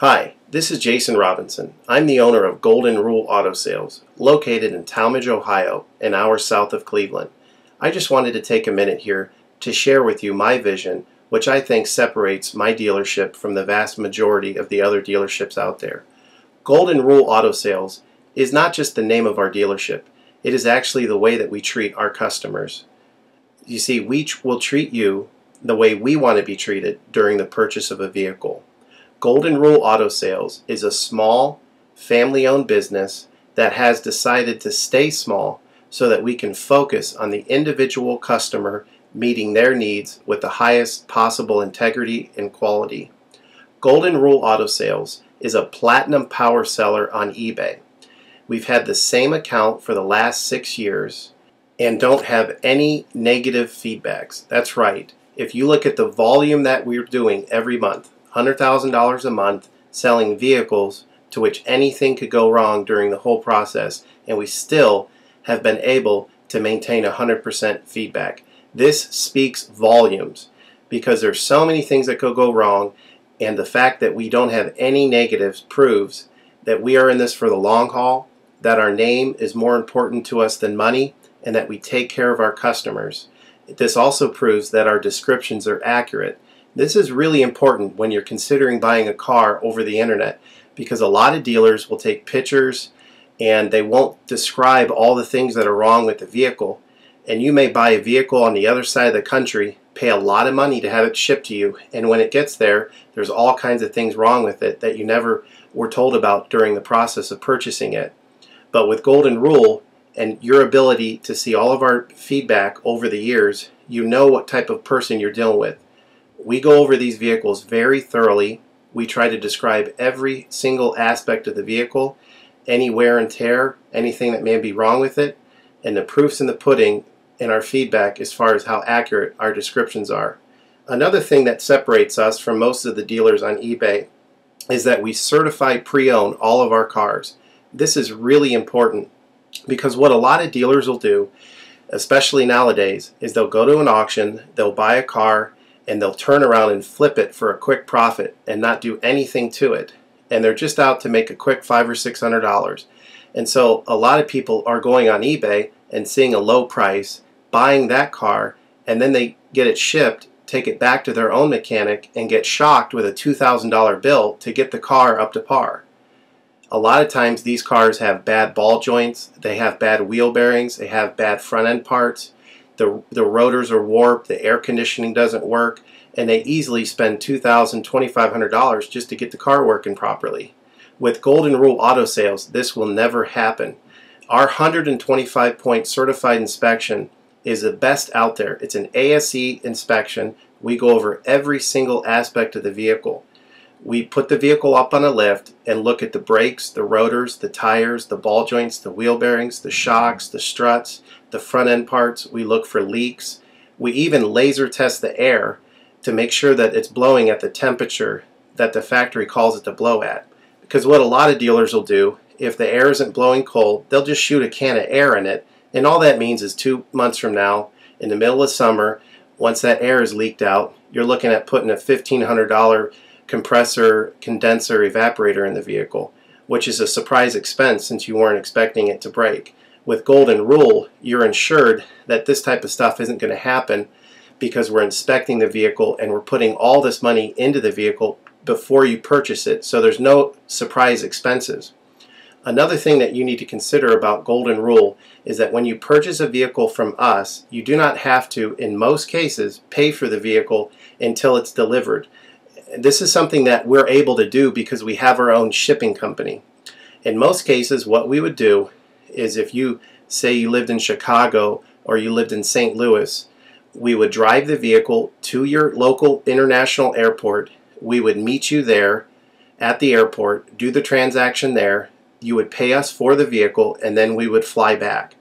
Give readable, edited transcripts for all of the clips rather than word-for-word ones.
Hi, this is Jason Robinson. I'm the owner of Golden Rule Auto Sales, located in Tallmadge, Ohio, an hour south of Cleveland. I just wanted to take a minute here to share with you my vision, which I think separates my dealership from the vast majority of the other dealerships out there. Golden Rule Auto Sales is not just the name of our dealership, it is actually the way that we treat our customers. You see, we will treat you the way we want to be treated during the purchase of a vehicle. Golden Rule Auto Sales is a small, family-owned business that has decided to stay small so that we can focus on the individual customer meeting their needs with the highest possible integrity and quality. Golden Rule Auto Sales is a platinum power seller on eBay. We've had the same account for the last 6 years and don't have any negative feedbacks. That's right. If you look at the volume that we're doing every month, $100,000 a month selling vehicles to which anything could go wrong during the whole process, and we still have been able to maintain 100% feedback. This speaks volumes because there's so many things that could go wrong, and the fact that we don't have any negatives proves that we are in this for the long haul, that our name is more important to us than money, and that we take care of our customers. This also proves that our descriptions are accurate. This is really important when you're considering buying a car over the internet, because a lot of dealers will take pictures and they won't describe all the things that are wrong with the vehicle. And you may buy a vehicle on the other side of the country, pay a lot of money to have it shipped to you, and when it gets there, there's all kinds of things wrong with it that you never were told about during the process of purchasing it. But with Golden Rule and your ability to see all of our feedback over the years, you know what type of person you're dealing with. We go over these vehicles very thoroughly. We try to describe every single aspect of the vehicle, any wear and tear, anything that may be wrong with it, and the proof's in the pudding in our feedback as far as how accurate our descriptions are. Another thing that separates us from most of the dealers on eBay is that we certify pre-owned all of our cars. This is really important because what a lot of dealers will do, especially nowadays, is they'll go to an auction, they'll buy a car, and they'll turn around and flip it for a quick profit and not do anything to it. And they're just out to make a quick $500 or $600. And so a lot of people are going on eBay and seeing a low price, buying that car, and then they get it shipped, take it back to their own mechanic, and get shocked with a $2,000 bill to get the car up to par. A lot of times these cars have bad ball joints, they have bad wheel bearings, they have bad front end parts. The rotors are warped, the air conditioning doesn't work, and they easily spend $2,000, $2,500 just to get the car working properly. With Golden Rule Auto Sales, this will never happen. Our 125-point certified inspection is the best out there. It's an ASE inspection. We go over every single aspect of the vehicle. We put the vehicle up on a lift and look at the brakes, the rotors, the tires, the ball joints, the wheel bearings, the shocks, the struts, the front end parts. We look for leaks. We even laser test the air to make sure that it's blowing at the temperature that the factory calls it to blow at. Because what a lot of dealers will do, if the air isn't blowing cold, they'll just shoot a can of air in it, and all that means is 2 months from now, in the middle of summer, once that air is leaked out, you're looking at putting a $1,500 compressor, condenser, evaporator in the vehicle, which is a surprise expense since you weren't expecting it to break. With Golden Rule, you're ensured that this type of stuff isn't going to happen because we're inspecting the vehicle and we're putting all this money into the vehicle before you purchase it, so there's no surprise expenses. Another thing that you need to consider about Golden Rule is that when you purchase a vehicle from us, you do not have to, in most cases, pay for the vehicle until it's delivered. This is something that we're able to do because we have our own shipping company. In most cases, what we would do is if you say you lived in Chicago or you lived in St. Louis, we would drive the vehicle to your local international airport. We would meet you there at the airport, do the transaction there. You would pay us for the vehicle, and then we would fly back.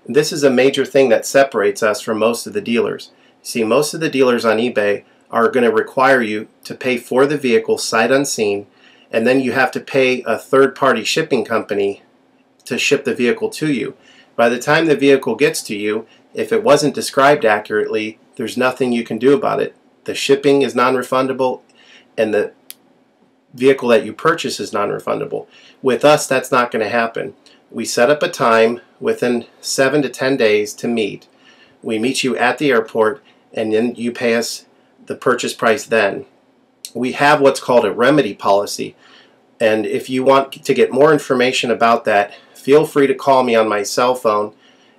And this is a major thing that separates us from most of the dealers. See, most of the dealers on eBay are going to require you to pay for the vehicle sight unseen, and then you have to pay a third-party shipping company to ship the vehicle to you. By the time the vehicle gets to you, if it wasn't described accurately, there's nothing you can do about it. The shipping is non-refundable, and the vehicle that you purchase is non-refundable. With us, that's not going to happen. We set up a time within 7 to 10 days to meet. We meet you at the airport, and then you pay us the purchase price then. We have what's called a remedy policy, and if you want to get more information about that, feel free to call me on my cell phone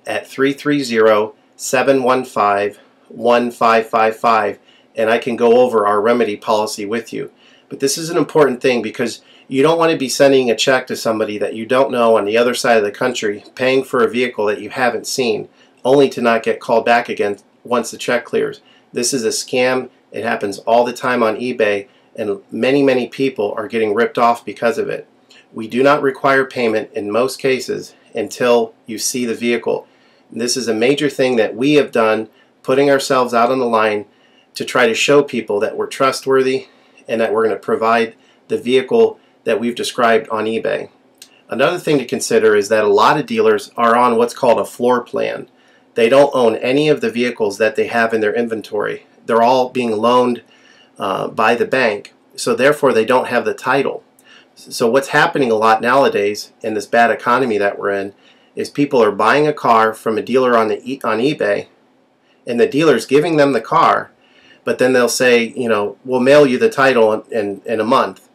at 330-715-1555, and I can go over our remedy policy with you. But this is an important thing because you don't want to be sending a check to somebody that you don't know on the other side of the country, paying for a vehicle that you haven't seen, only to not get called back again once the check clears. This is a scam. It happens all the time on eBay, and many people are getting ripped off because of it. We do not require payment in most cases until you see the vehicle. This is a major thing that we have done, putting ourselves out on the line to try to show people that we're trustworthy and that we're going to provide the vehicle that we've described on eBay. Another thing to consider is that a lot of dealers are on what's called a floor plan. They don't own any of the vehicles that they have in their inventory. They're all being loaned by the bank, so therefore they don't have the title. So what's happening a lot nowadays in this bad economy that we're in is people are buying a car from a dealer on eBay, and the dealer's giving them the car, but then they'll say, you know, we'll mail you the title in a month,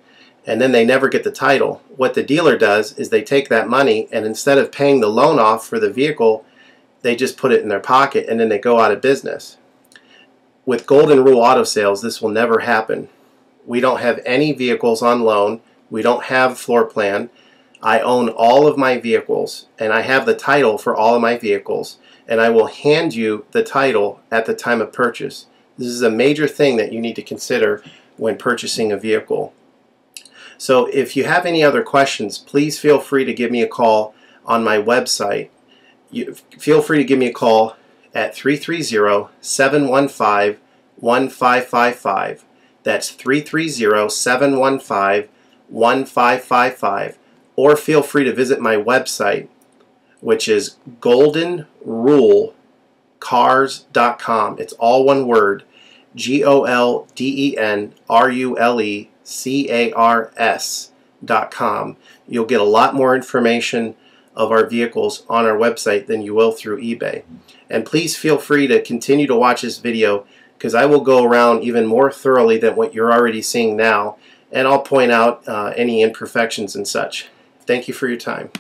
and then they never get the title. What the dealer does is they take that money, and instead of paying the loan off for the vehicle, they just put it in their pocket, and then they go out of business. With Golden Rule Auto Sales, this will never happen. We don't have any vehicles on loan. We don't have floor plan. I own all of my vehicles, and I have the title for all of my vehicles, and I will hand you the title at the time of purchase. This is a major thing that you need to consider when purchasing a vehicle. So if you have any other questions, please feel free to give me a call on my website. Feel free to give me a call at 330-715-1555. That's 330-715-1555. Or feel free to visit my website, which is goldenrulecars.com. It's all one word, goldenrulecars.com. You'll get a lot more information of our vehicles on our website than you will through eBay. And please feel free to continue to watch this video, because I will go around even more thoroughly than what you're already seeing now, and I'll point out any imperfections and such. Thank you for your time.